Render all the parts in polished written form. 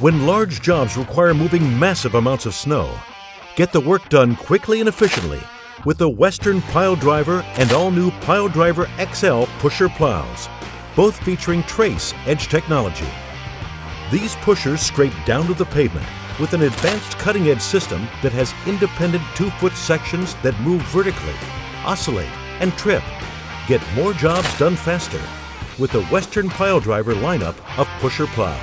When large jobs require moving massive amounts of snow, get the work done quickly and efficiently with the Western Pile Driver and all-new Pile Driver XL pusher plows, both featuring Trace Edge technology. These pushers scrape down to the pavement with an advanced cutting-edge system that has independent 2-foot sections that move vertically, oscillate, and trip. Get more jobs done faster with the Western Pile Driver lineup of pusher plows.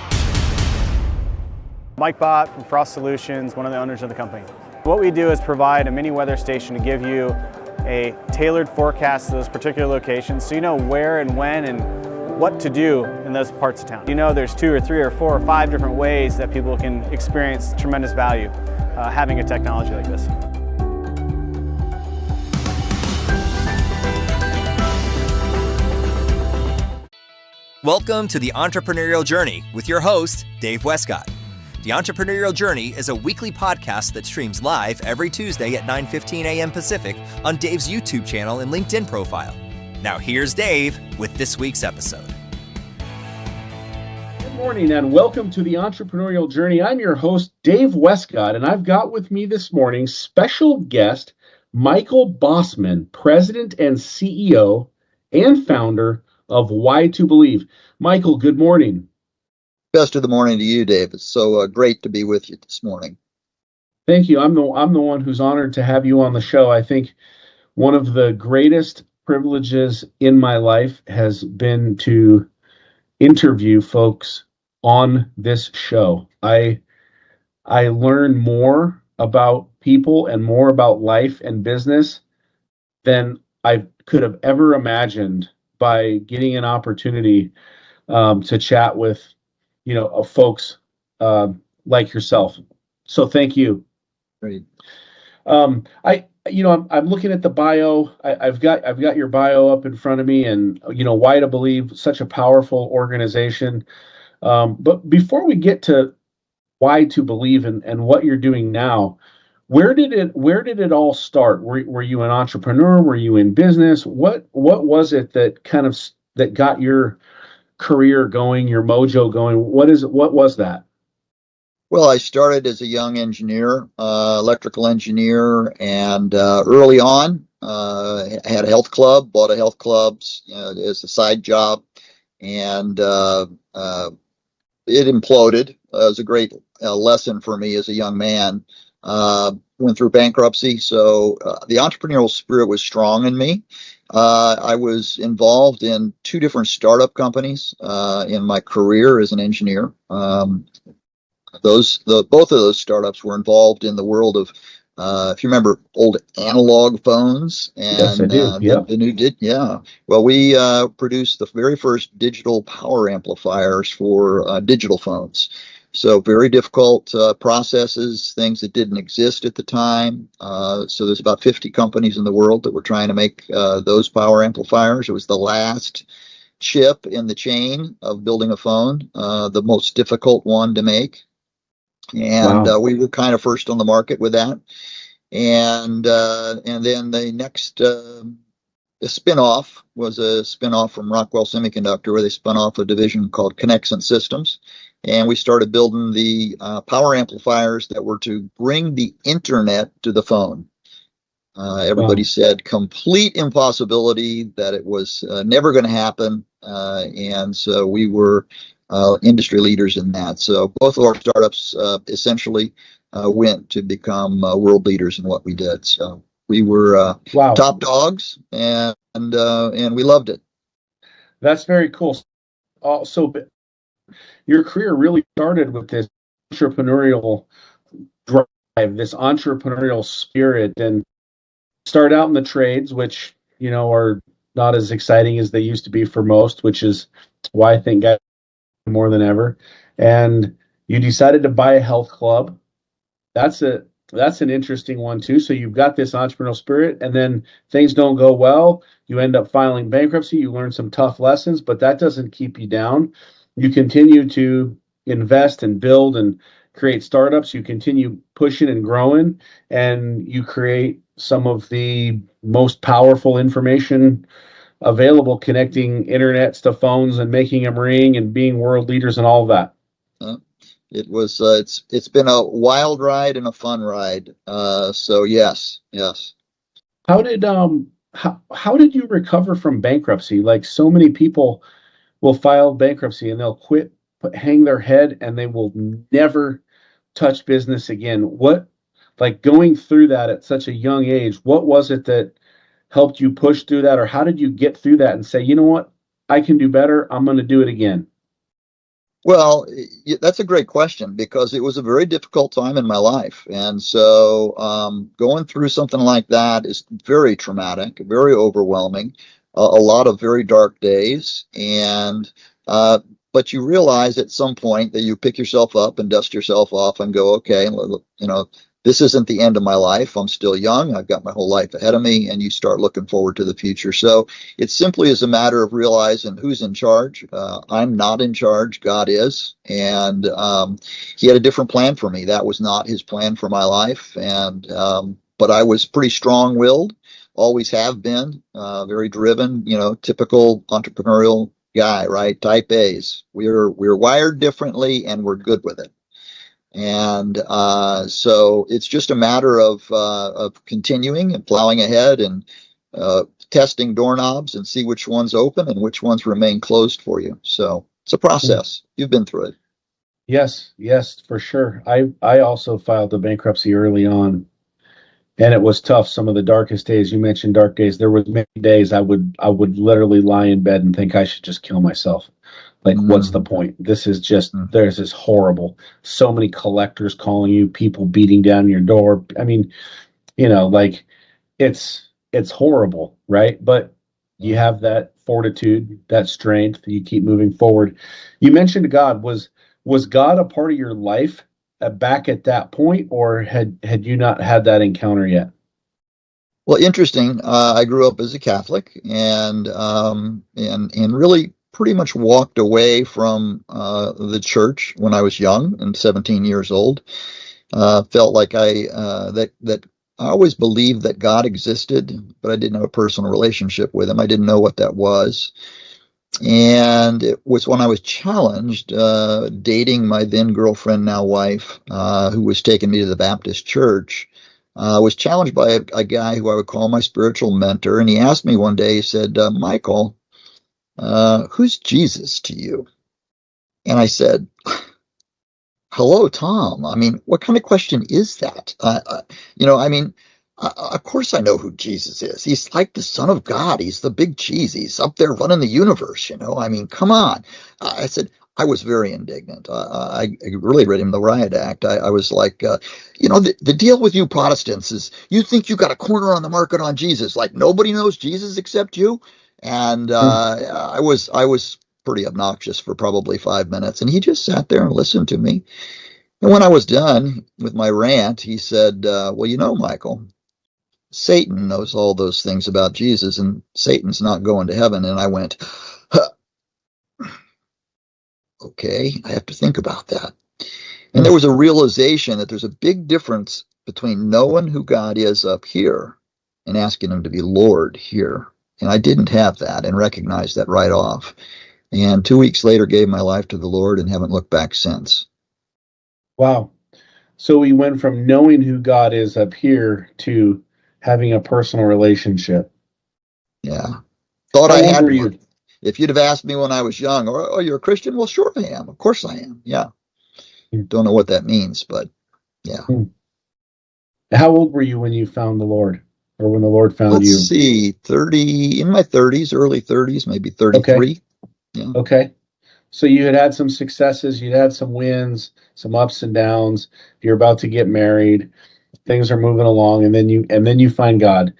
Mike Bott from Frost Solutions, one of the owners of the company. What we do is provide a mini weather station to give you a tailored forecast to those particular locations so you know where and when and what to do in those parts of town. You know there's 2 or 3 or 4 or 5 different ways that people can experience tremendous value having a technology like this. Welcome to the Entrepreneurial Journey with your host, Dave Westcott. The Entrepreneurial Journey is a weekly podcast that streams live every Tuesday at 9:15 a.m. Pacific on Dave's YouTube channel and LinkedIn profile. Now here's Dave with this week's episode. Good morning and welcome to the Entrepreneurial Journey. I'm your host, Dave Westcott, and I've got with me this morning special guest Michael Bossman, President and CEO and founder of Y2Believe. Michael, good morning. Best of the morning to you, Dave. It's so great to be with you this morning. Thank you. I'm the one who's honored to have you on the show. I think one of the greatest privileges in my life has been to interview folks on this show. I learn more about people and more about life and business than I could have ever imagined by getting an opportunity to chat with folks like yourself. So thank you. Great. I'm looking at the bio. I've got your bio up in front of me, and Y2Believe, such a powerful organization. But before we get to Y2Believe and what you're doing now, where did it all start? Were you an entrepreneur? Were you in business? What was it that got your career going, your mojo going? What was that? Well, I started as a young engineer, electrical engineer, and early on, I had a health club, bought a health club as a side job, and it imploded. It was a great lesson for me as a young man. Went through bankruptcy, so the entrepreneurial spirit was strong in me. I was involved in 2 different startup companies in my career as an engineer. Both of those startups were involved in the world of, if you remember, old analog phones. And, yes, I do. The new Well, we produced the very first digital power amplifiers for digital phones. So very difficult processes, things that didn't exist at the time. So there's about 50 companies in the world that were trying to make those power amplifiers. It was the last chip in the chain of building a phone, the most difficult one to make. And Wow. We were kind of first on the market with that. And then the next the spinoff was a spinoff from Rockwell Semiconductor, where they spun off a division called Connexent Systems. And we started building the power amplifiers that were to bring the internet to the phone. Everybody said complete impossibility, that it was never going to happen. And so we were industry leaders in that. So both of our startups essentially went to become world leaders in what we did. So we were top dogs, and we loved it. That's very cool. So your career really started with this entrepreneurial drive, this entrepreneurial spirit, and start out in the trades, which are not as exciting as they used to be for most, which is why I think guys more than ever. And you decided to buy a health club. That's an interesting one too. So you've got this entrepreneurial spirit, and then things don't go well. You end up filing bankruptcy. You learn some tough lessons, but that doesn't keep you down. You continue to invest and build and create startups. You continue pushing and growing, and you create some of the most powerful information available, connecting internets to phones and making them ring and being world leaders and all of that. It was it's been a wild ride and a fun ride. So yes, yes. How did how did you recover from bankruptcy? Like so many people will file bankruptcy and they'll quit, hang their head, and they will never touch business again. What, like going through that at such a young age, what was it that helped you push through that, or how did you get through that and say, you know what, I can do better. I'm going to do it again. Well, that's a great question because it was a very difficult time in my life. And so going through something like that is very traumatic, very overwhelming, a lot of very dark days. And, but you realize at some point that you pick yourself up and dust yourself off and go, okay, you know, this isn't the end of my life. I'm still young. I've got my whole life ahead of me. And you start looking forward to the future. So it simply is a matter of realizing who's in charge. I'm not in charge. God is. And he had a different plan for me. That was not his plan for my life. And but I was pretty strong-willed, always have been, very driven, you know, typical entrepreneurial guy, right? Type A's. We're wired differently and we're good with it. And so it's just a matter of continuing and plowing ahead and testing doorknobs and see which ones open and which ones remain closed for you. So it's a process. You've been through it. Yes, yes, for sure. I also filed a bankruptcy early on, and it was tough. Some of the darkest days, you mentioned dark days. There were many days I would literally lie in bed and think I should just kill myself. Like, what's the point? This is just, there's this horrible, so many collectors calling you, people beating down your door. I mean, you know, like it's horrible, right? But you have that fortitude, that strength, you keep moving forward. You mentioned God. Was God a part of your life back at that point, or had you not had that encounter yet? Well, interesting. I grew up as a Catholic and really pretty much walked away from the church when I was young and 17 years old. Felt like that I always believed that God existed, but I didn't have a personal relationship with him. I didn't know what that was. And it was when I was challenged, dating my then girlfriend, now wife, who was taking me to the Baptist church. Was challenged by a guy who I would call my spiritual mentor. And he asked me one day, he said, Michael, who's Jesus to you? And I said, hello, Tom. I mean, what kind of question is that? You know, I mean, of course I know who Jesus is. He's like the Son of God. He's the big cheese. He's up there running the universe, you know. I mean, come on. I said, I was very indignant. I really read him the riot act. I was like, you know, the deal with you Protestants is you think you got a corner on the market on Jesus. Like nobody knows Jesus except you. And I was pretty obnoxious for probably 5 minutes. And he just sat there and listened to me. And when I was done with my rant, he said, well, you know, Michael, Satan knows all those things about Jesus, and Satan's not going to heaven. And I went, huh, okay, I have to think about that. And there was a realization that there's a big difference between knowing who God is up here and asking him to be Lord here. And I didn't have that and recognized that right off. And 2 weeks later, gave my life to the Lord and haven't looked back since. Wow. So we went from knowing who God is up here to having a personal relationship. Yeah. Thought How I old had were one. you? If you'd have asked me when I was young, oh, you're a Christian? Well, sure I am. Of course I am. Yeah. Don't know what that means, but yeah. How old were you when you found the Lord, or when the Lord found Let's you? see, 30, in my 30s, early 30s, maybe Okay. 33. Yeah. Okay. So you had had some successes, you'd had some wins, some ups and downs. You're about to get married. Things are moving along, and then you find God.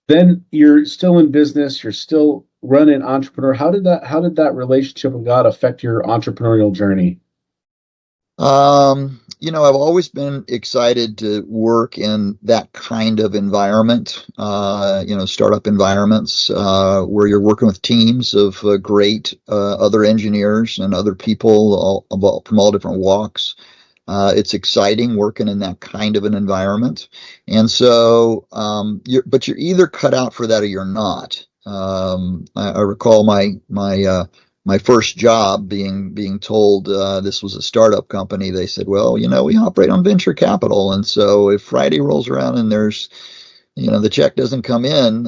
Then you're still in business. You're still running entrepreneur. How did that relationship with God affect your entrepreneurial journey? You know, I've always been excited to work in that kind of environment, you know, startup environments, where you're working with teams of great other engineers and other people from all different walks. It's exciting working in that kind of an environment. And so, but you're either cut out for that or you're not. I recall my my first job, being told this was a startup company, they said, well, we operate on venture capital, and so if Friday rolls around and there's the check doesn't come in,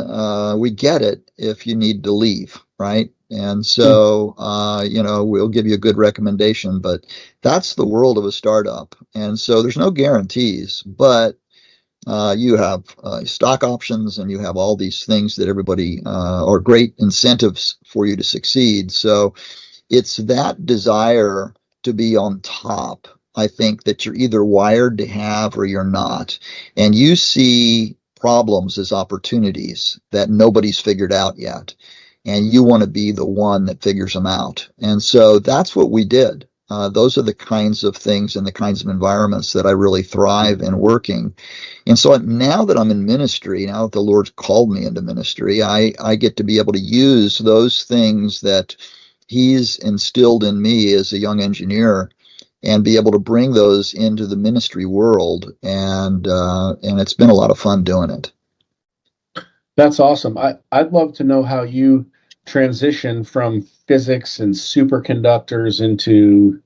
we get it if you need to leave, right? And so, we'll give you a good recommendation, but that's the world of a startup. And so there's no guarantees, but you have stock options, and you have all these things that everybody are great incentives for you to succeed. So it's that desire to be on top, I think, that you're either wired to have or you're not. And you see problems as opportunities that nobody's figured out yet. And you want to be the one that figures them out. And so that's what we did. Those are the kinds of things and the kinds of environments that I really thrive in working. And so now that I'm in ministry, now that the Lord's called me into ministry, I get to be able to use those things that He's instilled in me as a young engineer and be able to bring those into the ministry world. And it's been a lot of fun doing it. That's awesome. I'd love to know how you transition from physics and superconductors into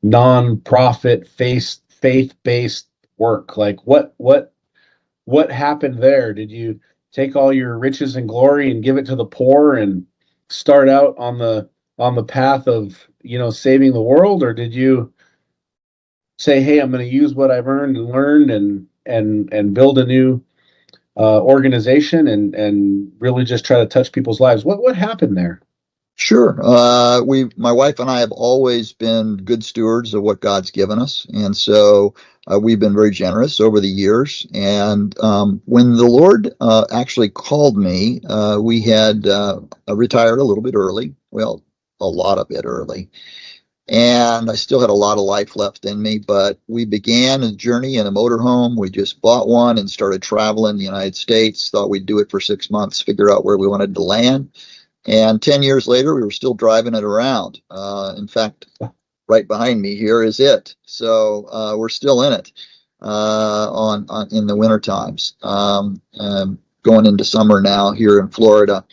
non-profit faith-based work. Like what happened there? Did you take all your riches and glory and give it to the poor and start out on the path of saving the world, or did you say, hey, I'm going to use what I've earned and learned and build a new organization and really just try to touch people's lives? What happened there? Sure. My wife and I have always been good stewards of what God's given us. And so we've been very generous over the years. And when the Lord actually called me, we had retired a little bit early. Well, a lot of it early. And I still had a lot of life left in me, but we began a journey in a motorhome. We just bought one and started traveling the United States, thought we'd do it for 6 months, figure out where we wanted to land. And 10 years later, we were still driving it around. In fact, right behind me here is it. So we're still in it in the winter times, going into summer now here in Florida.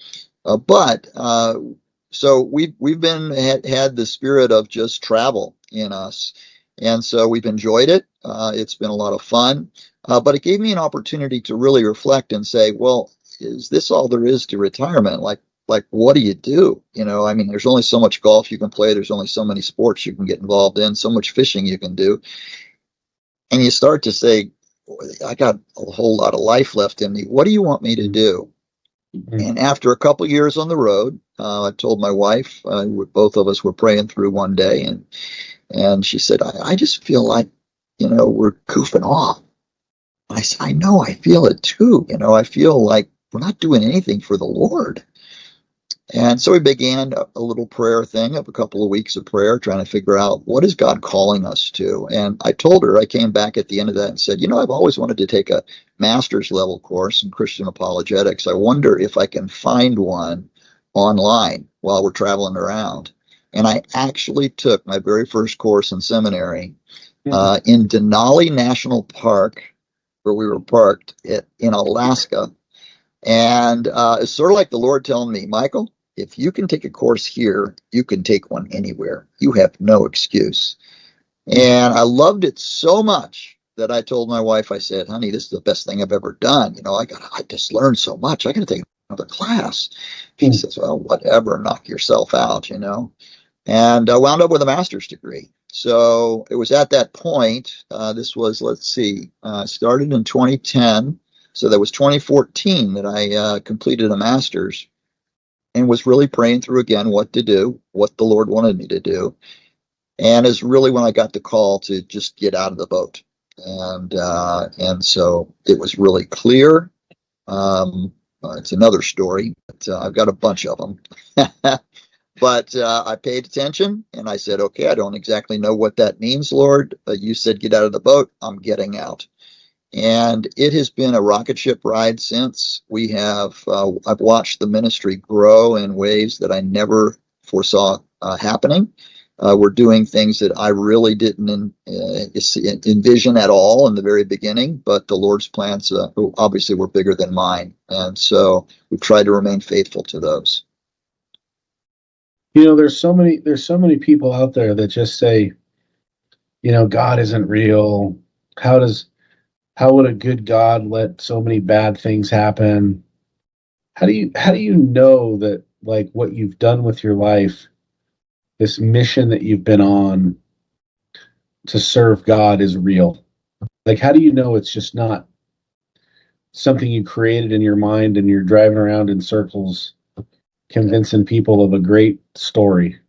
So we've had the spirit of just travel in us, and so we've enjoyed it. It's been a lot of fun, but it gave me an opportunity to really reflect and say, well, is this all there is to retirement? Like, what do you do? I mean, there's only so much golf you can play. There's only so many sports you can get involved in, so much fishing you can do. And you start to say, I got a whole lot of life left in me. What do you want me to do? Mm-hmm. And after a couple years on the road, I told my wife, both of us were praying through one day, and she said, I just feel like, we're goofing off. I said, I know, I feel it too. I feel like we're not doing anything for the Lord. And so we began a little prayer thing of a couple of weeks of prayer, trying to figure out what is God calling us to. And I told her, I came back at the end of that and said, I've always wanted to take a master's level course in Christian apologetics. I wonder if I can find one online while we're traveling around. And I actually took my very first course in seminary in Denali National Park, where we were parked in Alaska. And it's sort of like the Lord telling me, Michael, if you can take a course here, you can take one anywhere. You have no excuse. And I loved it so much that I told my wife, I said, honey, this is the best thing I've ever done. I just learned so much. I got to take another class. She says, well, whatever, knock yourself out, And I wound up with a master's degree. So it was at that point, this was, started in 2010. So that was 2014 that I completed a master's and was really praying through again what to do, what the Lord wanted me to do. And is really when I got the call to just get out of the boat. And so it was really clear. It's another story, but I've got a bunch of them. But I paid attention and I said, okay, I don't exactly know what that means, Lord. You said get out of the boat. I'm getting out. And it has been a rocket ship ride since. I've watched the ministry grow in ways that I never foresaw happening. We're doing things that I really didn't envision at all in the very beginning, but the Lord's plans obviously were bigger than mine. And so we've tried to remain faithful to those. there's so many people out there that just say, God isn't real. How does how would a good God let so many bad things happen? How do you know that, like, what you've done with your life, this mission that you've been on to serve God, is real? Like, how do you know it's just not something you created in your mind and you're driving around in circles convincing people of a great story?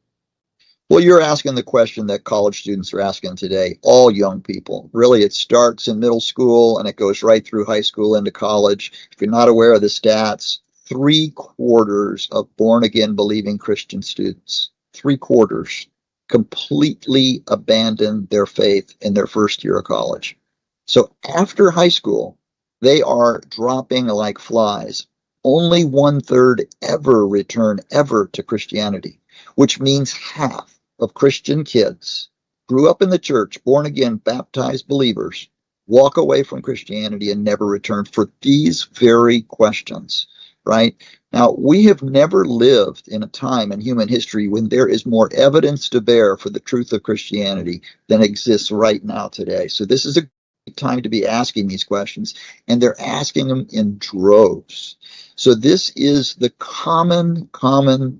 Well, you're asking the question that college students are asking today, all young people. Really, it starts in middle school and it goes right through high school into college. If you're not aware of the stats, 3/4 of born again believing Christian students, 3/4, completely abandon their faith in their first year of college. So after high school, they are dropping like flies. Only 1/3 ever return ever to Christianity, which means half of Christian kids grew up in the church, born again, baptized believers, walk away from Christianity and never return for these very questions, right? Now, we have never lived in a time in human history when there is more evidence to bear for the truth of Christianity than exists right now today. So this is a great time to be asking these questions, and they're asking them in droves. So this is the common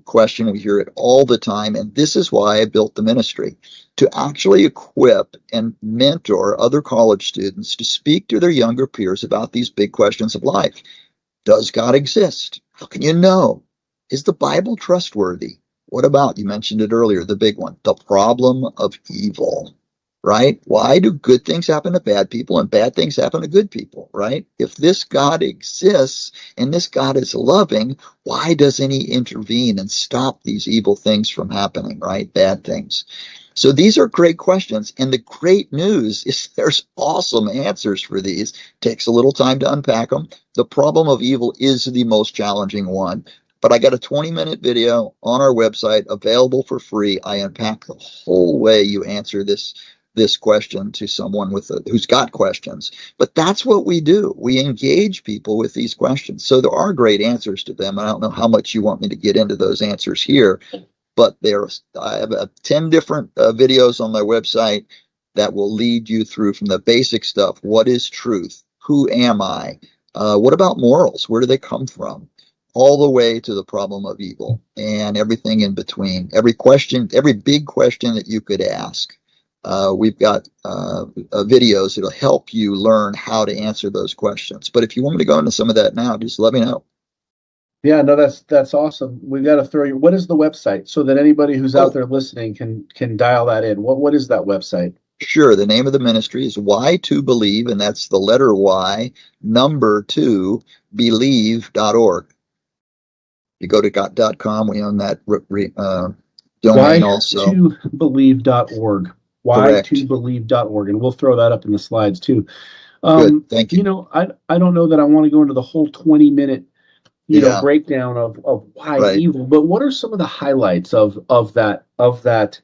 question. We hear it all the time. And this is why I built the ministry, to actually equip and mentor other college students to speak to their younger peers about these big questions of life. Does God exist? How can you know? Is the Bible trustworthy? What about, you mentioned it earlier, the big one, the problem of evil, right? Why do good things happen to bad people and bad things happen to good people, right? If this God exists and this God is loving, why doesn't he intervene and stop these evil things from happening, right? Bad things. So these are great questions. And the great news is there's awesome answers for these. Takes a little time to unpack them. The problem of evil is the most challenging one. But I got a 20-minute video on our website available for free. I unpack the whole way you answer this question to someone who's got questions. But that's what we do. We engage people with these questions. So there are great answers to them. I don't know how much you want me to get into those answers here, but I have 10 different videos on my website that will lead you through from the basic stuff. What is truth? Who am I? What about morals? Where do they come from? All the way to the problem of evil and everything in between. Every big question that you could ask. We've got videos that'll help you learn how to answer those questions. But if you want me to go into some of that now, just let me know. Yeah, no, that's awesome. We got to throw you. What is the website so that anybody who's out Oh, there listening can dial that in? What is that website? sure. The name of the ministry is Y2Believe, and that's the letter Y, number 2, believe.org. You go to .com, we own that domain also. Y2believe.org. Correct. Y2believe.org. And we'll throw that up in the slides too. Good. Thank you. I don't know that I want to go into the whole 20-minute, Yeah, breakdown of why right. evil, but what are some of the highlights of that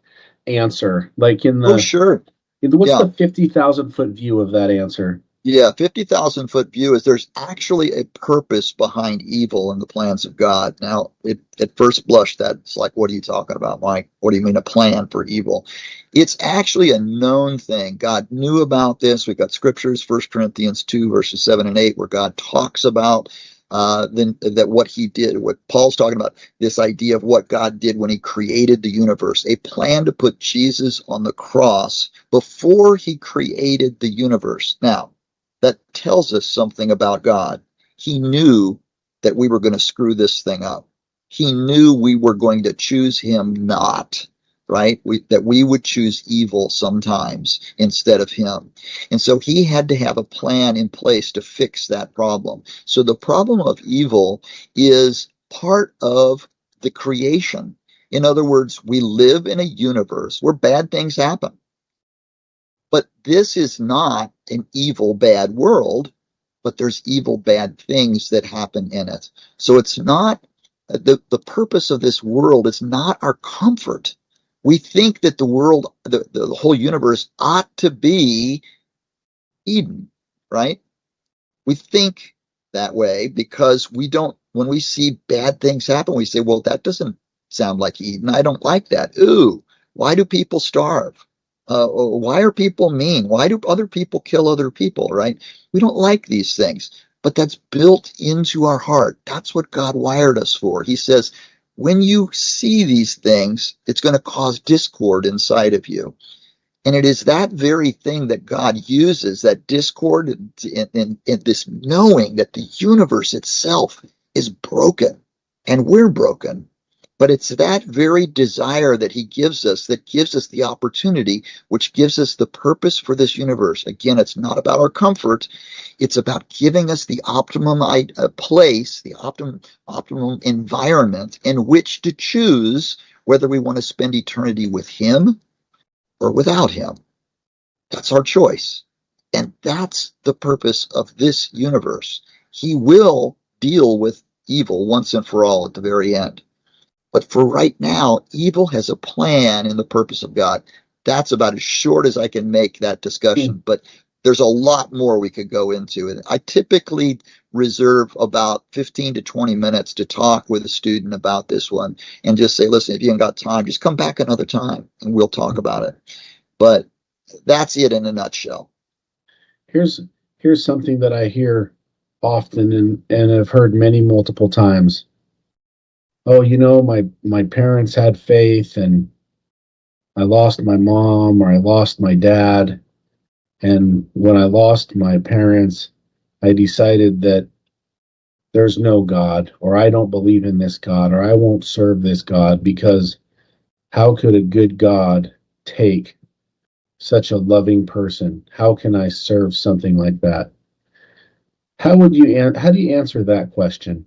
answer? Like Oh, sure. what's Yeah. the 50,000-foot view of that answer? Yeah, 50,000-foot view is there's actually a purpose behind evil and the plans of God. Now, at first blush, that's like, what are you talking about, Mike? What do you mean a plan for evil? It's actually a known thing. God knew about this. We've got scriptures, 1 Corinthians 2, verses 7 and 8, where God talks about that what he did, what Paul's talking about, this idea of what God did when he created the universe, a plan to put Jesus on the cross before he created the universe. Now, that tells us something about God. He knew that we were going to screw this thing up. He knew we were going to choose him not, right? That we would choose evil sometimes instead of him. And so he had to have a plan in place to fix that problem. So the problem of evil is part of the creation. In other words, we live in a universe where bad things happen. But this is not an evil, bad world, but there's evil, bad things that happen in it. So it's not the purpose of this world is not our comfort. We think that the world, the whole universe ought to be Eden, right? We think that way because we don't, when we see bad things happen, we say, well, that doesn't sound like Eden. I don't like that. Ooh, why do people starve? Why are people mean? Why do other people kill other people, right? We don't like these things, but that's built into our heart. That's what God wired us for. He says, when you see these things, it's going to cause discord inside of you. And it is that very thing that God uses, that discord and this knowing that the universe itself is broken and we're broken. But it's that very desire that he gives us that gives us the opportunity, which gives us the purpose for this universe. Again, it's not about our comfort. It's about giving us the optimum place, the optimum environment in which to choose whether we want to spend eternity with him or without him. That's our choice. And that's the purpose of this universe. He will deal with evil once and for all at the very end. But for right now, evil has a plan in the purpose of God. That's about as short as I can make that discussion. But there's a lot more we could go into. And I typically reserve about 15 to 20 minutes to talk with a student about this one and just say, listen, if you ain't got time, just come back another time and we'll talk about it. But that's it in a nutshell. Here's something that I hear often and have heard multiple times. Oh, my parents had faith and I lost my mom or I lost my dad. And when I lost my parents, I decided that there's no God, or I don't believe in this God, or I won't serve this God, because how could a good God take such a loving person? How can I serve something like that? How do you answer that question?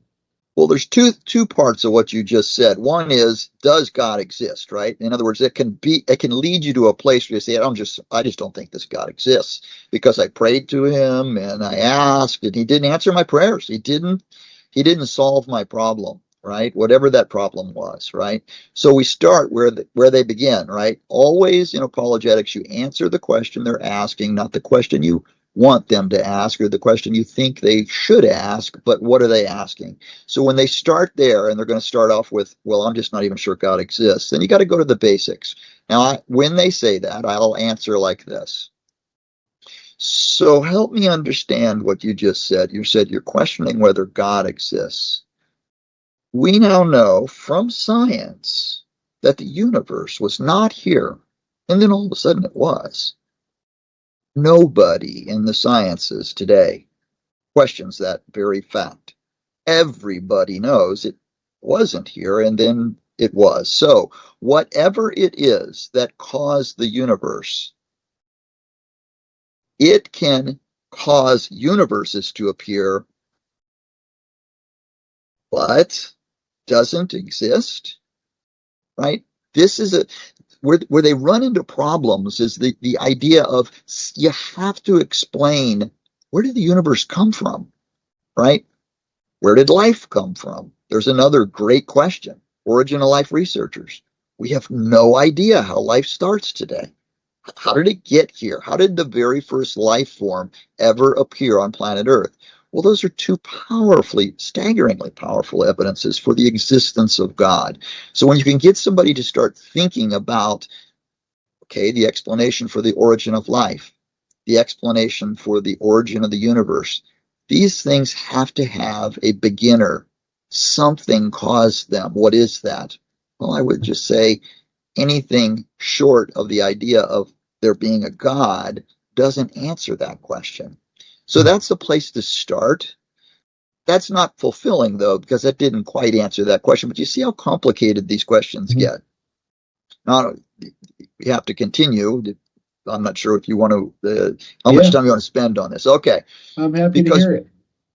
Well, there's two parts of what you just said. One is, does God exist, right? In other words, it can lead you to a place where you say, I just don't think this God exists because I prayed to him and I asked and he didn't answer my prayers. He didn't solve my problem, right? Whatever that problem was, right? So we start where they begin, right? Always in apologetics, you answer the question they're asking, not the question you want them to ask or the question you think they should ask, but what are they asking? So when they start there and they're going to start off with, well, I'm just not even sure God exists, then you got to go to the basics. Now, when they say that, I'll answer like this. So help me understand what you just said. You said you're questioning whether God exists. We now know from science that the universe was not here, and then all of a sudden it was. Nobody in the sciences today questions that very fact. Everybody knows it wasn't here and then it was. So whatever it is that caused the universe, it can cause universes to appear, but doesn't exist, right? This is where they run into problems is the idea of you have to explain, where did the universe come from, right? Where did life come from? There's another great question. Origin of life researchers. We have no idea how life starts today. How did it get here? How did the very first life form ever appear on planet Earth? Well, those are two staggeringly powerful evidences for the existence of God. So when you can get somebody to start thinking about, okay, the explanation for the origin of life, the explanation for the origin of the universe, these things have to have a beginner. Something caused them. What is that? Well, I would just say anything short of the idea of there being a God doesn't answer that question. So that's the place to start. That's not fulfilling, though, because that didn't quite answer that question. But you see how complicated these questions get. Now, we have to continue. I'm not sure if you want to, how much time you want to spend on this. Okay. I'm happy to hear it.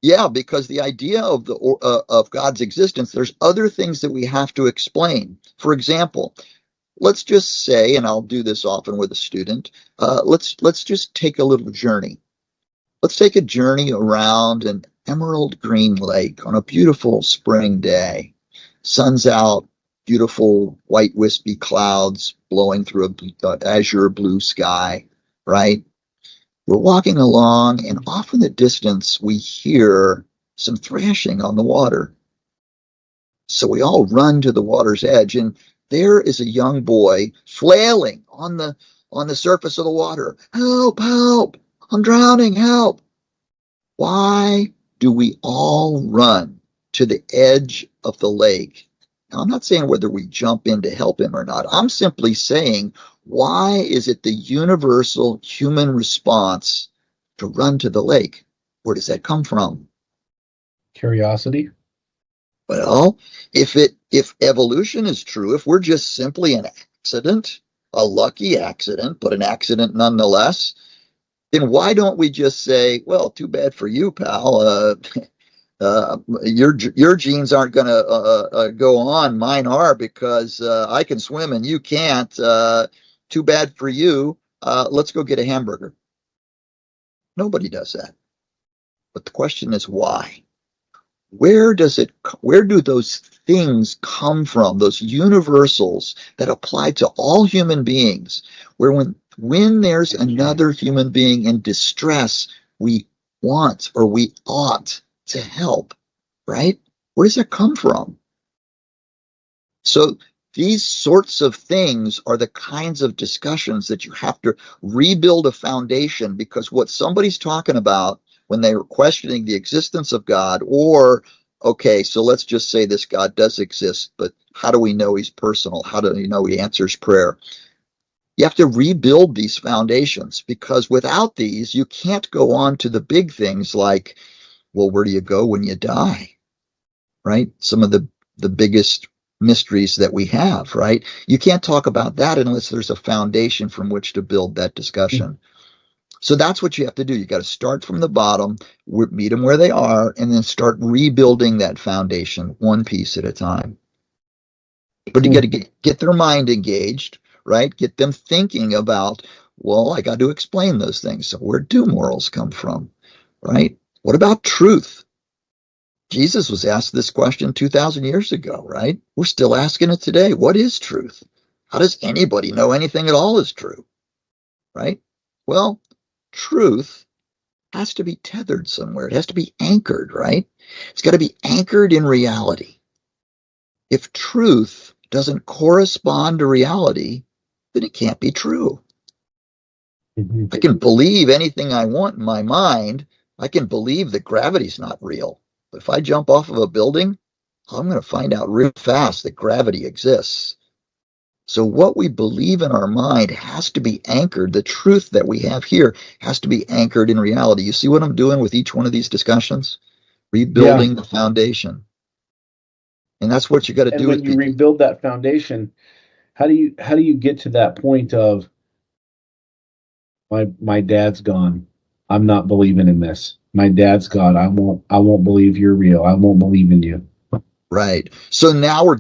Yeah, because the idea of of God's existence, there's other things that we have to explain. For example, let's just say, and I'll do this often with a student, let's just take a little journey. Let's take a journey around an emerald green lake on a beautiful spring day. Sun's out, beautiful white wispy clouds blowing through a azure blue sky, right? We're walking along, and off in the distance, we hear some thrashing on the water. So we all run to the water's edge, and there is a young boy flailing on the surface of the water. Help, help! I'm drowning, help! Why do we all run to the edge of the lake? Now, I'm not saying whether we jump in to help him or not. I'm simply saying, why is it the universal human response to run to the lake? Where does that come from? Curiosity. Well, if evolution is true, if we're just simply an accident, a lucky accident, but an accident nonetheless, then why don't we just say, well, too bad for you, pal. Your genes aren't going to go on. Mine are, because I can swim and you can't. Too bad for you. Let's go get a hamburger. Nobody does that. But the question is why? Where do those things come from? Those universals that apply to all human beings, where when there's another human being in distress, we want or we ought to help, right? Where does that come from? So these sorts of things are the kinds of discussions that you have to rebuild a foundation, because what somebody's talking about when they are questioning the existence of God, or, okay, so let's just say this God does exist, but how do we know he's personal? How do we know he answers prayer? You have to rebuild these foundations, because without these, you can't go on to the big things like, well, where do you go when you die? Right? Some of the biggest mysteries that we have, right? You can't talk about that unless there's a foundation from which to build that discussion. So that's what you have to do. You got to start from the bottom, meet them where they are, and then start rebuilding that foundation one piece at a time. But you got to get their mind engaged, right? Get them thinking about, well, I got to explain those things. So where do morals come from, right? What about truth? Jesus was asked this question 2,000 years ago, right? We're still asking it today. What is truth? How does anybody know anything at all is true, right? Well, truth has to be tethered somewhere. It has to be anchored, right? It's got to be anchored in reality. If truth doesn't correspond to reality, then it can't be true. I can believe anything I want in my mind. I can believe that gravity's not real. But if I jump off of a building, I'm going to find out real fast that gravity exists. So what we believe in our mind has to be anchored. The truth that we have here has to be anchored in reality. You see what I'm doing with each one of these discussions? Rebuilding the foundation. And that's what you got to do. And when you rebuild that foundation, how do you get to that point of, my dad's gone, I'm not believing in this. My dad's gone, I won't believe you're real. I won't believe in you. Right. So now we're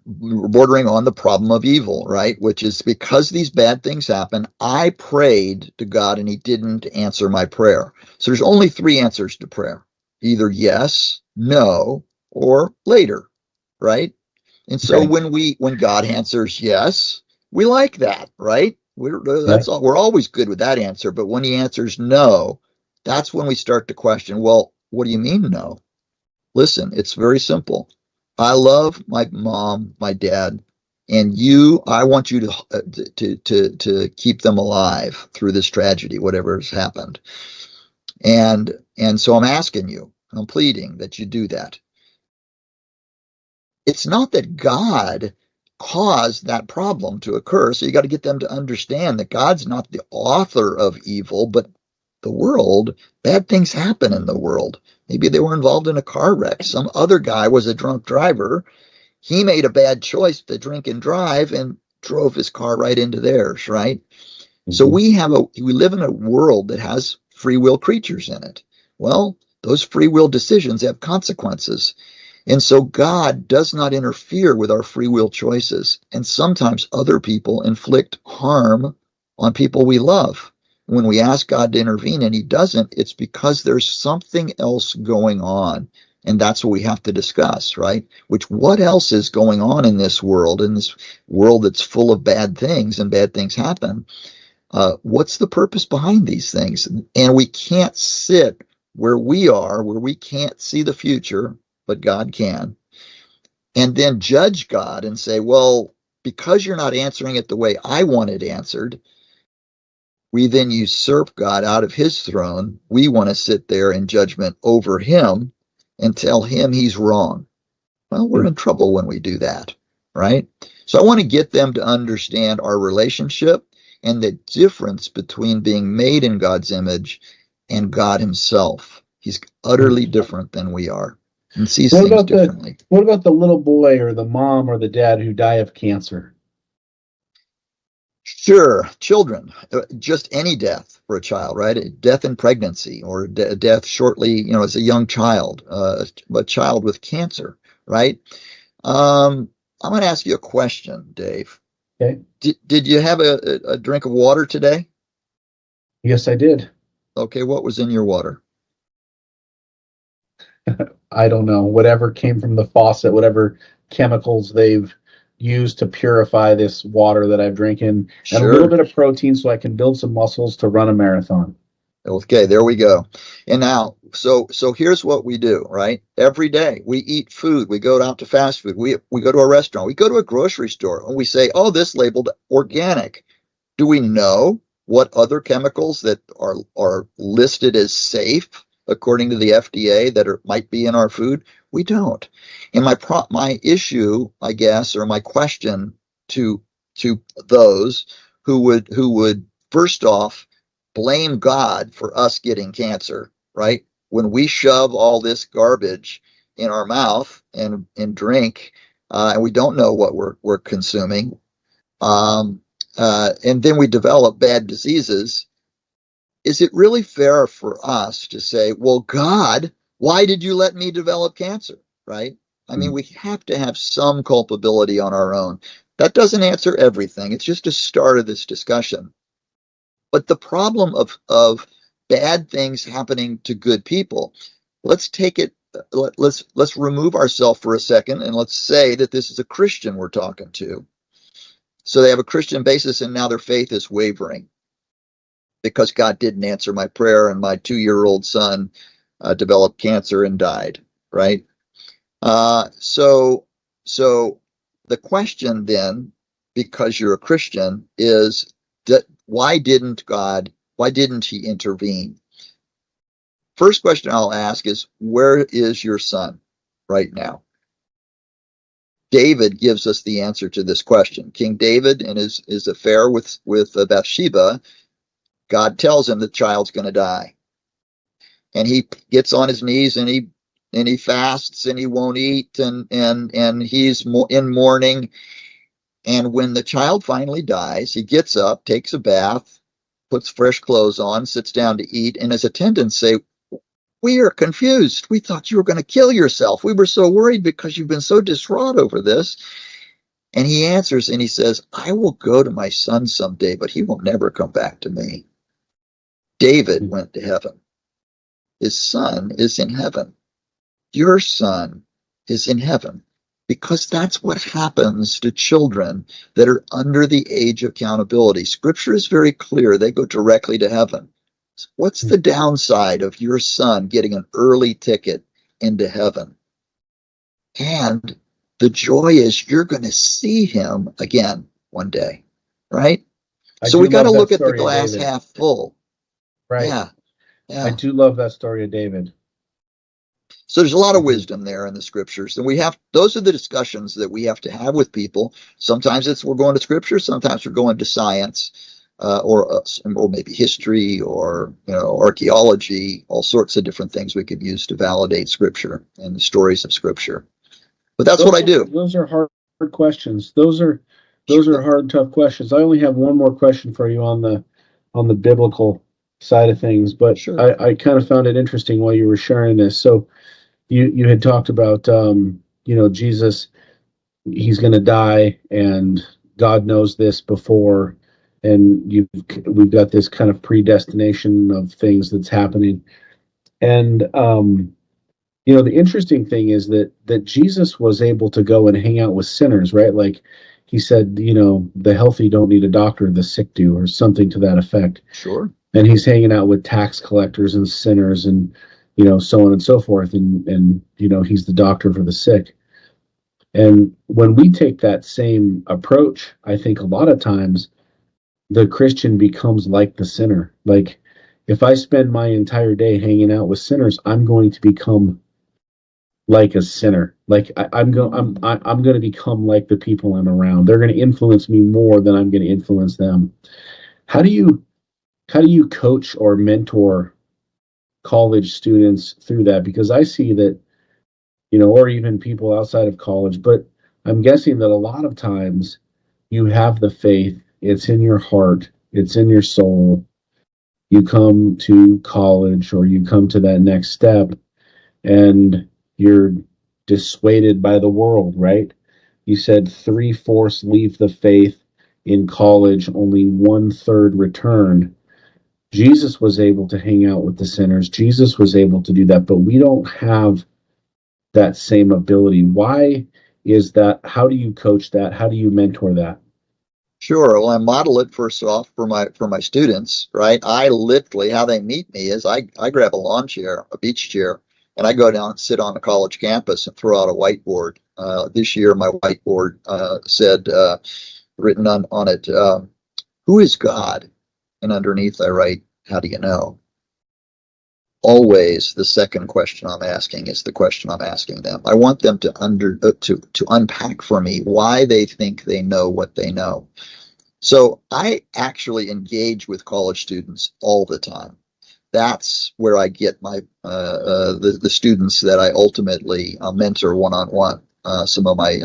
bordering on the problem of evil, right? Which is, because these bad things happen, I prayed to God and he didn't answer my prayer. So there's only three answers to prayer: either yes, no, or later, right? And so when God answers yes, we like that, right? We're always good with that answer. But when he answers no, that's when we start to question, well, what do you mean no? Listen, it's very simple. I love my mom, my dad, and I want you to keep them alive through this tragedy, whatever has happened. And so I'm asking you, I'm pleading that you do that. It's not that God caused that problem to occur. So you got to get them to understand that God's not the author of evil, but the world. Bad things happen in the world. Maybe they were involved in a car wreck. Some other guy was a drunk driver. He made a bad choice to drink and drive and drove his car right into theirs, right? Mm-hmm. So we live in a world that has free will creatures in it. Well, those free will decisions have consequences. And so God does not interfere with our free will choices. And sometimes other people inflict harm on people we love. When we ask God to intervene and he doesn't, it's because there's something else going on. And that's what we have to discuss, right? What else is going on in this world that's full of bad things, and bad things happen? What's the purpose behind these things? And we can't sit where we are, where we can't see the future, but God can. and then judge God and say, well, because you're not answering it the way I want it answered, we then usurp God out of his throne. We want to sit there in judgment over him and tell him he's wrong. Well, we're in trouble when we do that, right? So I want to get them to understand our relationship and the difference between being made in God's image and God himself. He's utterly different than we are and sees things differently. What about the little boy or the mom or the dad who die of cancer? Sure, children, just any death for a child, right? Death in pregnancy or death shortly, as a young child, a child with cancer, right? I'm going to ask you a question, Dave. Okay. Did you have a drink of water today? Yes, I did. Okay, what was in your water? I don't know. Whatever came from the faucet, whatever chemicals they've used to purify this water that I'm drinking, and a little bit of protein so I can build some muscles to run a marathon. Okay, there we go. And now, so here's what we do, right? Every day we eat food. We go out to fast food. We go to a restaurant. We go to a grocery store and we say, oh, this labeled organic. Do we know what other chemicals that are listed as safe according to the FDA that might be in our food? We don't. And my issue, I guess, or my question to those who would first off blame God for us getting cancer, right? When we shove all this garbage in our mouth and drink, and we don't know what we're consuming, and then we develop bad diseases. Is it really fair for us to say, well, God, why did you let me develop cancer, right? I mean, we have to have some culpability on our own. That doesn't answer everything. It's just a start of this discussion. But the problem of bad things happening to good people, let's take it, let's remove ourselves for a second and let's say that this is a Christian we're talking to. So they have a Christian basis and now their faith is wavering because God didn't answer my prayer and my 2-year-old son developed cancer and died, right? So the question then, because you're a Christian, is that why didn't he intervene? First question I'll ask is, where is your son right now? David gives us the answer to this question. King David and his affair with Bathsheba, God tells him the child's going to die. And he gets on his knees and he fasts and he won't eat and he's in mourning. And when the child finally dies, he gets up, takes a bath, puts fresh clothes on, sits down to eat, and his attendants say, we are confused. We thought you were going to kill yourself. We were so worried because you've been so distraught over this. And he answers and he says, I will go to my son someday, but he will never come back to me. David went to heaven. His son is in heaven. Your son is in heaven. Because that's what happens to children that are under the age of accountability. Scripture is very clear. They go directly to heaven. What's the downside of your son getting an early ticket into heaven? And the joy is you're going to see him again one day, right? So we got to look at the glass half full. Right. Yeah. I do love that story of David. So there's a lot of wisdom there in the scriptures, and those are the discussions that we have to have with people. Sometimes we're going to scripture, sometimes we're going to science. Or maybe history or archaeology, all sorts of different things we could use to validate Scripture and the stories of Scripture. But that's what I do. Those are hard questions. Those are hard, tough questions. I only have one more question for you on the biblical side of things, but sure. I kind of found it interesting while you were sharing this. So you had talked about Jesus, he's going to die, and God knows this before. And we've got this kind of predestination of things that's happening. And, the interesting thing is that Jesus was able to go and hang out with sinners, right? Like he said, the healthy don't need a doctor, the sick do, or something to that effect. Sure. And he's hanging out with tax collectors and sinners and, so on and so forth. And he's the doctor for the sick. And when we take that same approach, I think a lot of times the Christian becomes like the sinner. Like, if I spend my entire day hanging out with sinners, I'm going to become like a sinner. Like I'm going to become like the people I'm around. They're going to influence me more than I'm going to influence them. How do you coach or mentor college students through that? Because I see that, or even people outside of college, but I'm guessing that a lot of times you have the faith, it's in your heart, it's in your soul. You come to college or you come to that next step and you're dissuaded by the world, right? You said 3/4 leave the faith in college, only 1/3 return. Jesus was able to hang out with the sinners. Jesus was able to do that, but we don't have that same ability. Why is that? How do you coach that? How do you mentor that? Sure. Well, I model it first off for my students, right? I literally, how they meet me is I grab a lawn chair, a beach chair, and I go down and sit on a college campus and throw out a whiteboard. This year, my whiteboard said, written on it, "Who is God?" And underneath, I write, "How do you know?" Always, the second question I'm asking is the question I'm asking them. I want them to unpack for me why they think they know what they know. So I actually engage with college students all the time. That's where I get my the students that I ultimately mentor one-on-one. Some of my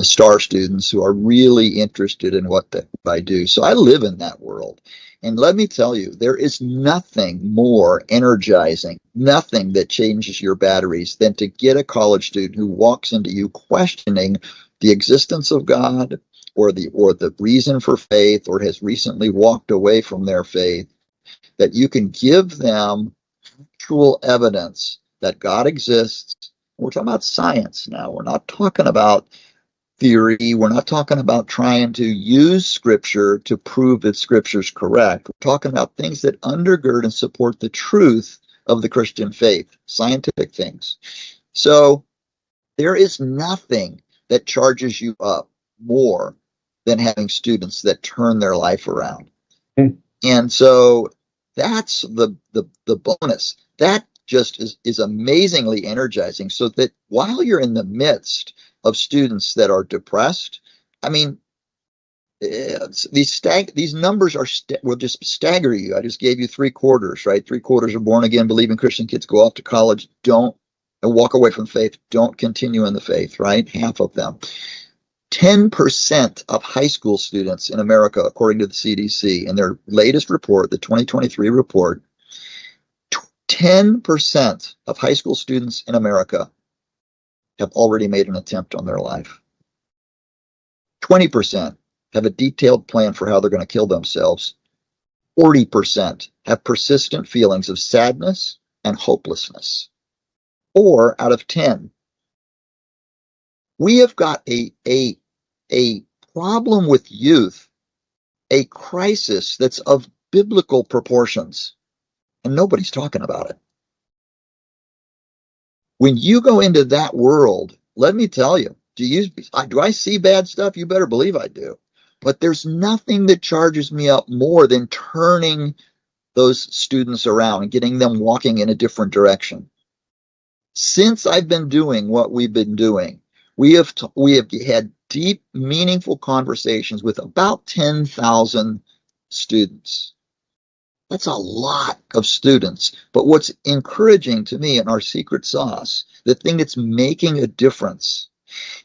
star students who are really interested in what I do. So I live in that world. And let me tell you, there is nothing more energizing, nothing that changes your batteries than to get a college student who walks into you questioning the existence of God or the reason for faith, or has recently walked away from their faith, that you can give them actual evidence that God exists. We're talking about science now. We're not talking about theory. We're not talking about trying to use scripture to prove that scripture's correct. We're talking about things that undergird and support the truth of the Christian faith, scientific things. So there is nothing that charges you up more than having students that turn their life around. And so that's the bonus. That just is amazingly energizing, so that while you're in the midst of students that are depressed, I mean, these numbers will just stagger you. I just gave you 3/4, right? 3/4 are born again, believing Christian kids go off to college, don't walk away from faith, don't continue in the faith, right? Half of them. 10% of high school students in America, according to the CDC, in their latest report, the 2023 report, 10% of high school students in America have already made an attempt on their life. 20% have a detailed plan for how they're going to kill themselves. 40% have persistent feelings of sadness and hopelessness. 4 out of 10. We have got a problem with youth, a crisis that's of biblical proportions, and nobody's talking about it. When you go into that world, let me tell you, do I see bad stuff? You better believe I do. But there's nothing that charges me up more than turning those students around and getting them walking in a different direction. Since I've been doing what we've been doing, we have had deep, meaningful conversations with about 10,000 students. That's a lot of students. But what's encouraging to me in our secret sauce, the thing that's making a difference,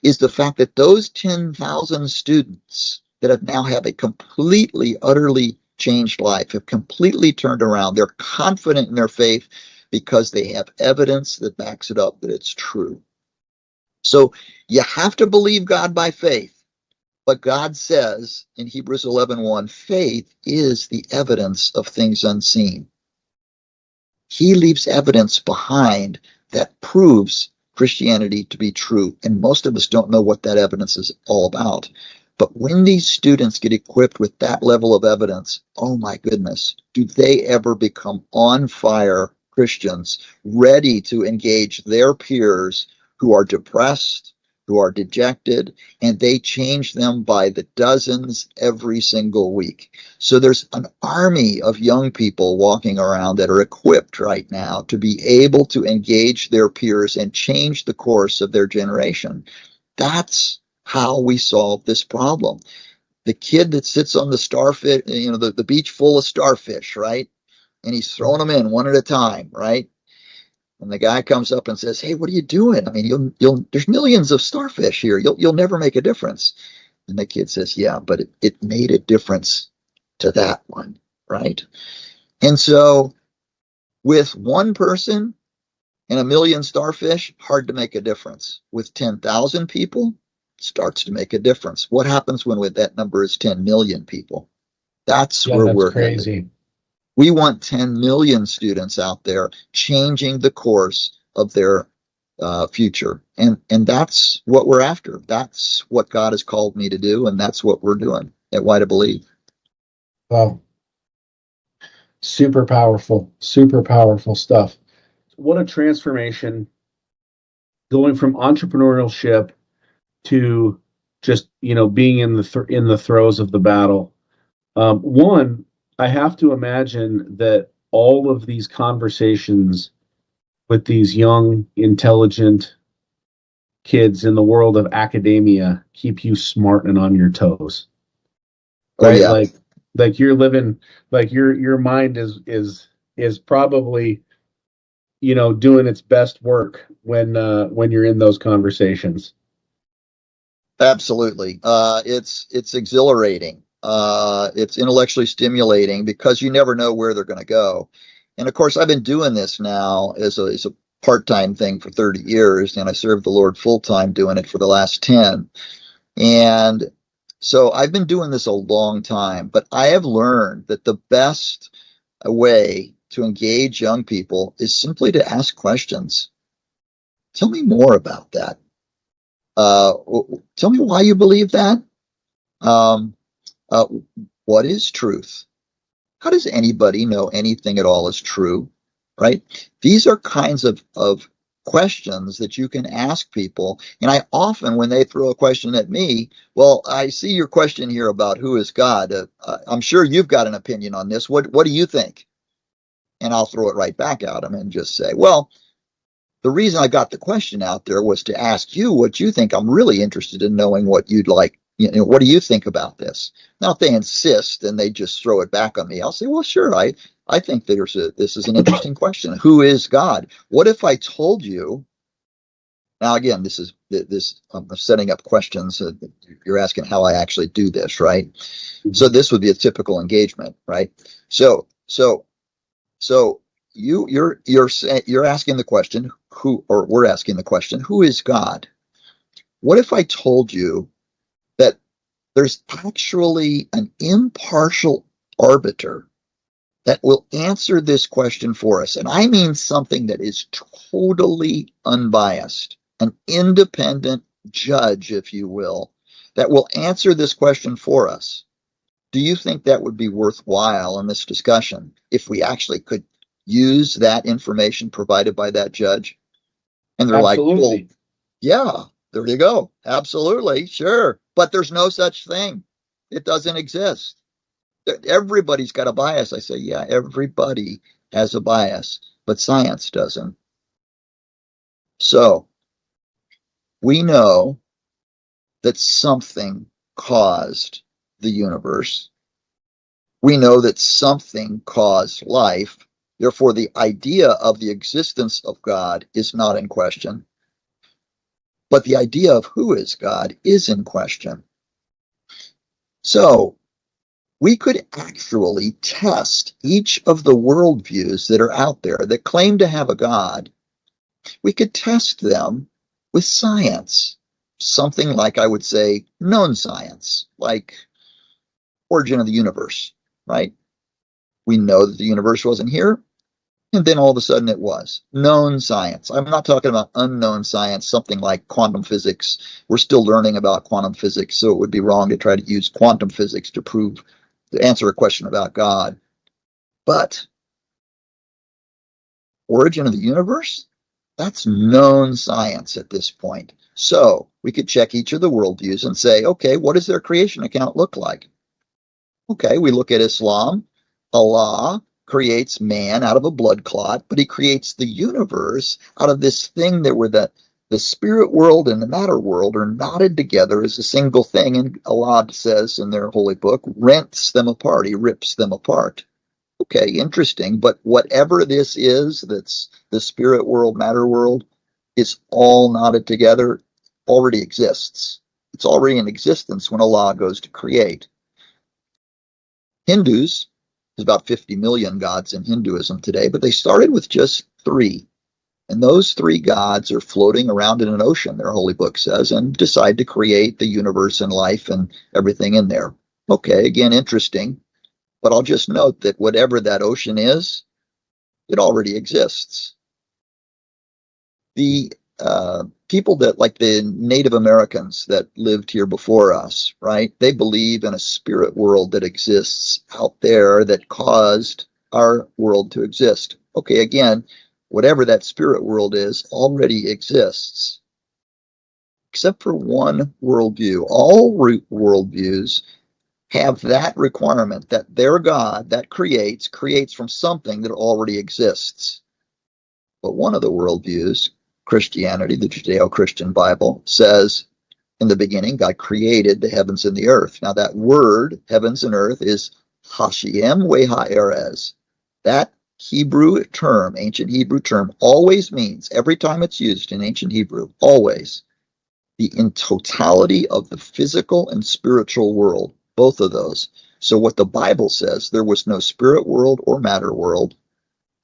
is the fact that those 10,000 students that have a completely, utterly changed life, have completely turned around, they're confident in their faith because they have evidence that backs it up that it's true. So you have to believe God by faith. But God says in Hebrews 11:1, faith is the evidence of things unseen. He leaves evidence behind that proves Christianity to be true. And most of us don't know what that evidence is all about. But when these students get equipped with that level of evidence, oh my goodness, do they ever become on fire Christians, ready to engage their peers who are depressed, who are dejected, and they change them by the dozens every single week. So there's an army of young people walking around that are equipped right now to be able to engage their peers and change the course of their generation. That's how we solve this problem. The kid that sits on the starfish, the beach full of starfish, right? And he's throwing them in one at a time, right? And the guy comes up and says, "Hey, what are you doing? I mean, there's millions of starfish here. You'll never make a difference." And the kid says, "Yeah, but it made a difference to that one," right? And so with one person and a million starfish, hard to make a difference. With 10,000 people, starts to make a difference. What happens when that number is 10 million people? That's where we're crazy. headed. We want 10 million students out there changing the course of their future. And that's what we're after. That's what God has called me to do, and that's what we're doing at Y2Believe. Wow. Super powerful stuff. What a transformation, going from entrepreneurship to just, being in the throes of the battle. One, I have to imagine that all of these conversations with these young, intelligent kids in the world of academia keep you smart and on your toes, right? Oh, yeah. Like you're living, like your mind is probably, doing its best work when you're in those conversations. Absolutely. It's exhilarating. It's intellectually stimulating because you never know where they're going to go. And of course, I've been doing this now as a part-time thing for 30 years, and I served the Lord full-time doing it for the last 10. And so I've been doing this a long time, but I have learned that the best way to engage young people is simply to ask questions. Tell me more about that. Tell me why you believe that. Um, uh, what is truth? How does anybody know anything at all is true? Right? These are kinds of questions that you can ask people. And I often, when they throw a question at me, well, I see your question here about who is God. I'm sure you've got an opinion on this. What do you think? And I'll throw it right back at them and just say, well, the reason I got the question out there was to ask you what you think. I'm really interested in knowing what you'd like. What do you think about this? Now, if they insist and they just throw it back on me, I'll say, well, sure. I think this is an interesting question. Who is God? What if I told you? Now, again, I'm setting up questions. You're asking how I actually do this, right? So this would be a typical engagement, right? So you're asking the question we're asking the question, who is God? What if I told you that there's actually an impartial arbiter that will answer this question for us? And I mean something that is totally unbiased, an independent judge, if you will, that will answer this question for us. Do you think that would be worthwhile in this discussion if we actually could use that information provided by that judge? And they're Absolutely. like, well, yeah, there you go. Absolutely, sure. But there's no such thing. It doesn't exist. Everybody's got a bias. I say, yeah, everybody has a bias, but science doesn't. So we know that something caused the universe. We know that something caused life. Therefore, the idea of the existence of God is not in question. But the idea of who is God is in question. So we could actually test each of the worldviews that are out there that claim to have a God. We could test them with science, something like, I would say, known science, like origin of the universe, right? We know that the universe wasn't here, and then all of a sudden it was. Known science. I'm not talking about unknown science, something like quantum physics. We're still learning about quantum physics, so it would be wrong to try to use quantum physics to answer a question about God. But origin of the universe? That's known science at this point. So we could check each of the worldviews and say, okay, what does their creation account look like? Okay, we look at Islam. Allah creates man out of a blood clot, but he creates the universe out of this thing that where the spirit world and the matter world are knotted together as a single thing. And Allah says in their holy book, rents them apart. He rips them apart. Okay, interesting. But whatever this is, that's the spirit world, matter world, is all knotted together, already exists. It's already in existence when Allah goes to create. Hindus, there's about 50 million gods in Hinduism today, but they started with just 3. And those 3 gods are floating around in an ocean, their holy book says, and decide to create the universe and life and everything in there. Okay, again, interesting. But I'll just note that whatever that ocean is, it already exists. The people that, like the Native Americans that lived here before us, right? They believe in a spirit world that exists out there that caused our world to exist. Okay, again, whatever that spirit world is already exists, except for one worldview. All worldviews have that requirement that their God that creates from something that already exists. But one of the worldviews, Christianity, the Judeo-Christian Bible, says in the beginning God created the heavens and the earth. Now that word, heavens and earth, is Hashem Wehaerez. That Hebrew term, ancient Hebrew term, always means, every time it's used in ancient Hebrew, always, the in totality of the physical and spiritual world, both of those. So what the Bible says, there was no spirit world or matter world,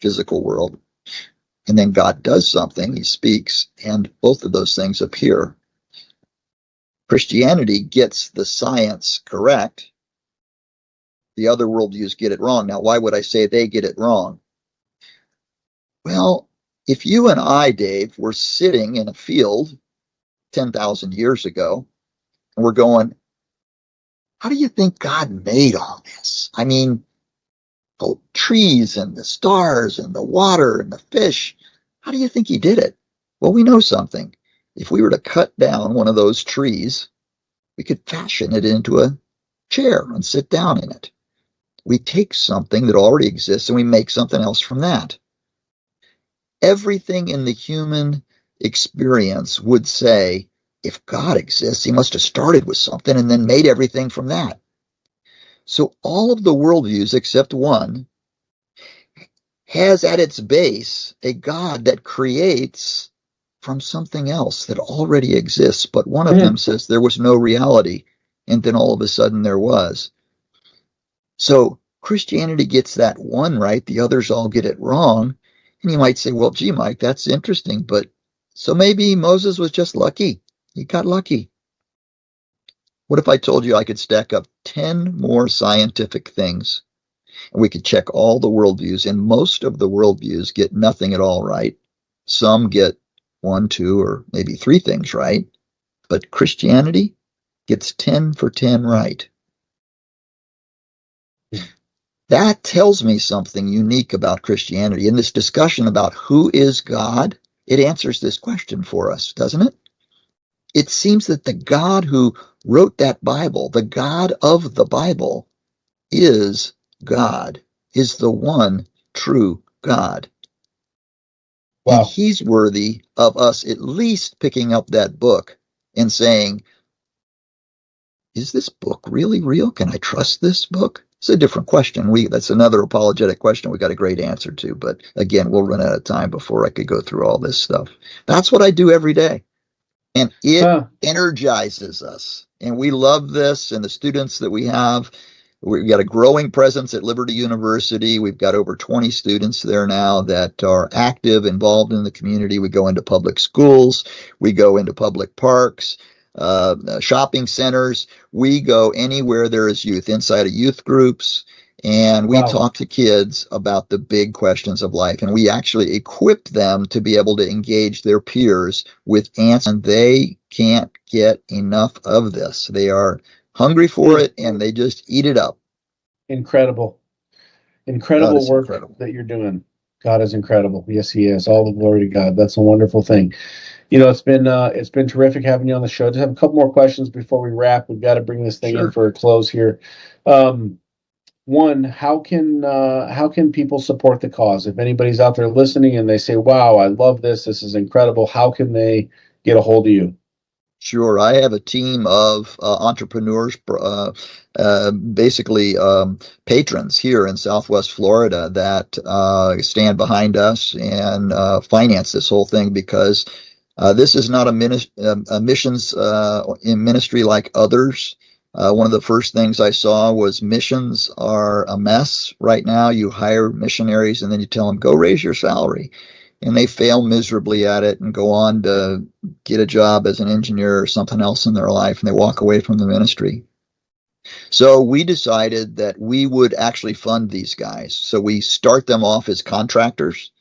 physical world. And then God does something, he speaks, and both of those things appear. Christianity gets the science correct. The other worldviews get it wrong. Now, why would I say they get it wrong? Well, if you and I, Dave, were sitting in a field 10,000 years ago, and we're going, how do you think God made all this? I mean, the trees and the stars and the water and the fish. How do you think he did it? Well, we know something. If we were to cut down one of those trees, we could fashion it into a chair and sit down in it. We take something that already exists and we make something else from that. Everything in the human experience would say, if God exists, he must have started with something and then made everything from that. So all of the worldviews except one has at its base a God that creates from something else that already exists. But one of them says there was no reality, and then all of a sudden there was. So Christianity gets that one right, the others all get it wrong. And you might say, well, gee, Mike, that's interesting, but so maybe Moses was just lucky. He got lucky. What if I told you I could stack up 10 more scientific things and we could check all the worldviews, and most of the worldviews get nothing at all right. Some get 1, 2, or maybe 3 things right, but Christianity gets 10 for 10 right. That tells me something unique about Christianity. In this discussion about who is God, it answers this question for us, doesn't it? It seems that the God who wrote that Bible, the God of the Bible, is God, is the one true God. Wow. And he's worthy of us at least picking up that book and saying, is this book really real? Can I trust this book? It's a different question. That's another apologetic question we got a great answer to. But again, we'll run out of time before I could go through all this stuff. That's what I do every day. And it energizes us. And we love this. And the students that we have, we've got a growing presence at Liberty University. We've got over 20 students there now that are active, involved in the community. We go into public schools. We go into public parks, shopping centers. We go anywhere there is youth, inside of youth groups. And we talk to kids about the big questions of life. And we actually equip them to be able to engage their peers with answers. And they can't get enough of this. They are hungry for it, and they just eat it up. Incredible work that you're doing. God is incredible. Yes, He is. All the glory to God. That's a wonderful thing. It's been terrific having you on the show. Just have a couple more questions before we wrap. We've got to bring this thing in Sure. for a close here. One, how can people support the cause? If anybody's out there listening and they say, "Wow, I love this. This is incredible," how can they get a hold of you? Sure. I have a team of entrepreneurs, basically patrons here in Southwest Florida that stand behind us and finance this whole thing because this is not a missions in ministry like others. One of the first things I saw was missions are a mess right now. You hire missionaries and then you tell them, go raise your salary. And they fail miserably at it and go on to get a job as an engineer or something else in their life, and they walk away from the ministry. So we decided that we would actually fund these guys. So we start them off as contractors.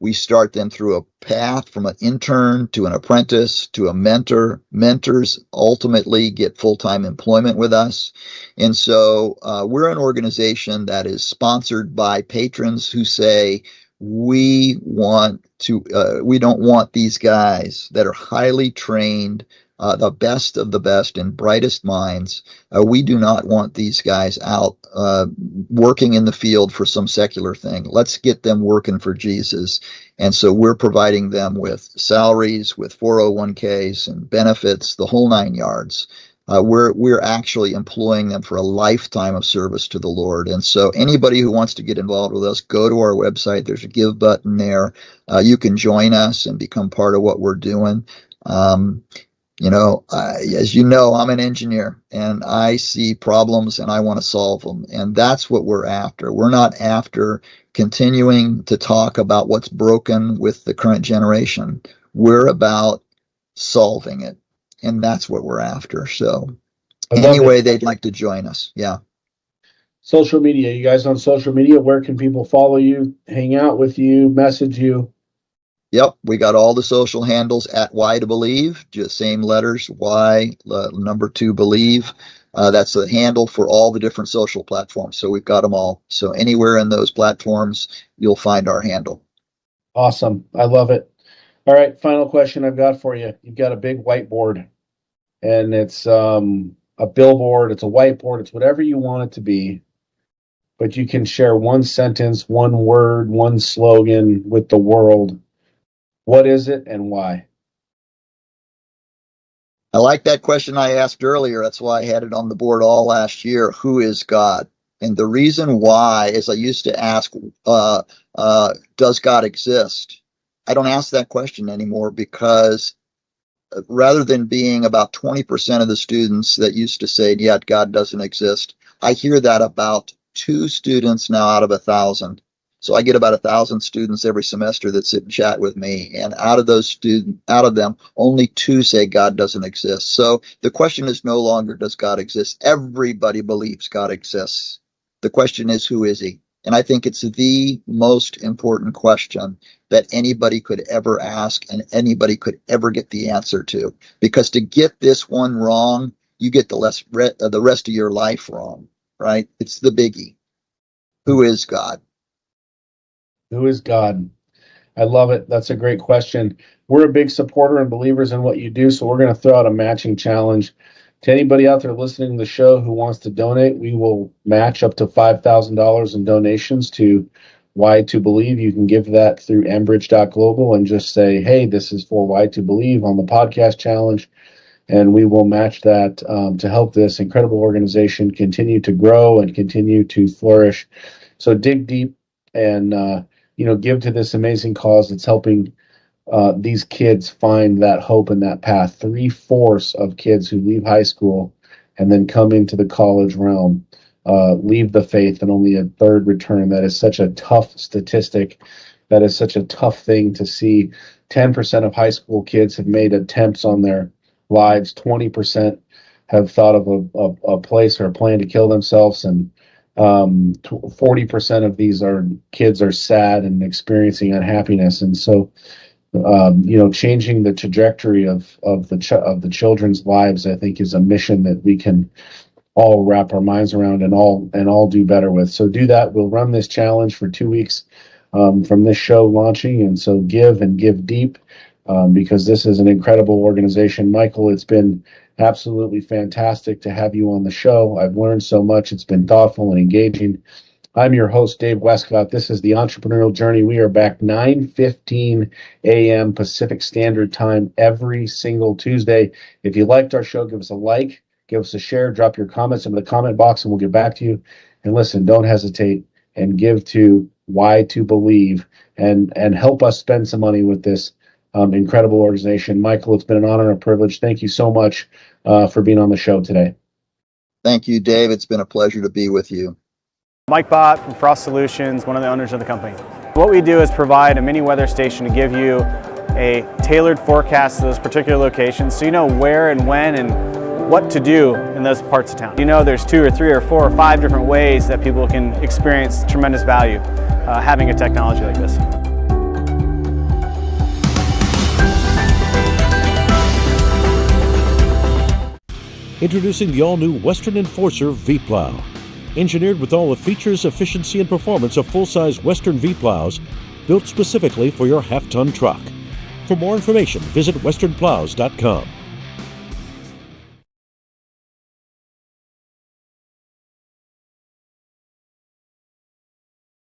We start them through a path from an intern to an apprentice to a mentor. Mentors ultimately get full-time employment with us. And so we're an organization that is sponsored by patrons who say, we don't want these guys that are highly trained, the best of the best and brightest minds. We do not want these guys out working in the field for some secular thing. Let's get them working for Jesus. And so we're providing them with salaries, with 401ks and benefits, the whole nine yards. We're actually employing them for a lifetime of service to the Lord. And so anybody who wants to get involved with us, go to our website. There's a give button there. You can join us and become part of what we're doing. As you know, I'm an engineer and I see problems and I want to solve them. And that's what we're after. We're not after continuing to talk about what's broken with the current generation. We're about solving it. And that's what we're after. So anyway, they'd like to join us. Yeah. Social media. You guys on social media, where can people follow you, hang out with you, message you? Yep, we got all the social handles at Y2Believe, just same letters, Y, number 2, Believe. That's the handle for all the different social platforms. So we've got them all. So anywhere in those platforms, you'll find our handle. Awesome. I love it. All right, final question I've got for you. You've got a big whiteboard, and it's a billboard, it's a whiteboard, it's whatever you want it to be. But you can share one sentence, one word, one slogan with the world. What is it and why? I like that question I asked earlier. That's why I had it on the board all last year. Who is God? And the reason why is I used to ask, does God exist? I don't ask that question anymore because rather than being about 20% of the students that used to say, yeah, God doesn't exist, I hear that about 2 students now out of 1,000. So I get about 1,000 students every semester that sit and chat with me, and out of them, only 2 say God doesn't exist. So the question is no longer does God exist. Everybody believes God exists. The question is, who is He? And I think it's the most important question that anybody could ever ask and anybody could ever get the answer to. Because to get this one wrong, you get the rest of your life wrong, right? It's the biggie. Who is God? Who is God? I love it. That's a great question. We're a big supporter and believers in what you do, so we're going to throw out a matching challenge. To anybody out there listening to the show who wants to donate, we will match up to $5,000 in donations to Y2Believe. You can give that through Enbridge.global and just say, hey, this is for Y2Believe on the podcast challenge, and we will match that to help this incredible organization continue to grow and continue to flourish. So dig deep and give to this amazing cause that's helping these kids find that hope and that path. 3/4 of kids who leave high school and then come into the college realm leave the faith, and only a third return. That is such a tough statistic. That is such a tough thing to see. 10% of high school kids have made attempts on their lives. 20% have thought of a place or a plan to kill themselves, and 40% of these kids are sad and experiencing unhappiness. And so changing the trajectory of the children's lives, I think, is a mission that we can all wrap our minds around and all do better with. So do that. We'll run this challenge for 2 weeks from this show launching. And so give and give deep, because this is an incredible organization. Michael, it's been absolutely fantastic to have you on the show. I've learned so much. It's been thoughtful and engaging. I'm your host, Dave Westcott. This is the Entrepreneurial Journey. We are back 9:15 a.m. Pacific Standard Time every single Tuesday. If you liked our show, give us a like, give us a share, drop your comments in the comment box, and we'll get back to you. And listen, don't hesitate and give to Y2Believe and help us spend some money with this incredible organization. Michael, it's been an honor and a privilege. Thank you so much for being on the show today. Thank you, Dave. It's been a pleasure to be with you. Mike Bott from Frost Solutions, one of the owners of the company. What we do is provide a mini weather station to give you a tailored forecast to those particular locations so you know where and when and what to do in those parts of town. You know there's 2 or 3 or 4 or 5 different ways that people can experience tremendous value having a technology like this. Introducing the all-new Western Enforcer V-Plow. Engineered with all the features, efficiency, and performance of full-size Western V-Plows, built specifically for your half-ton truck. For more information, visit westernplows.com.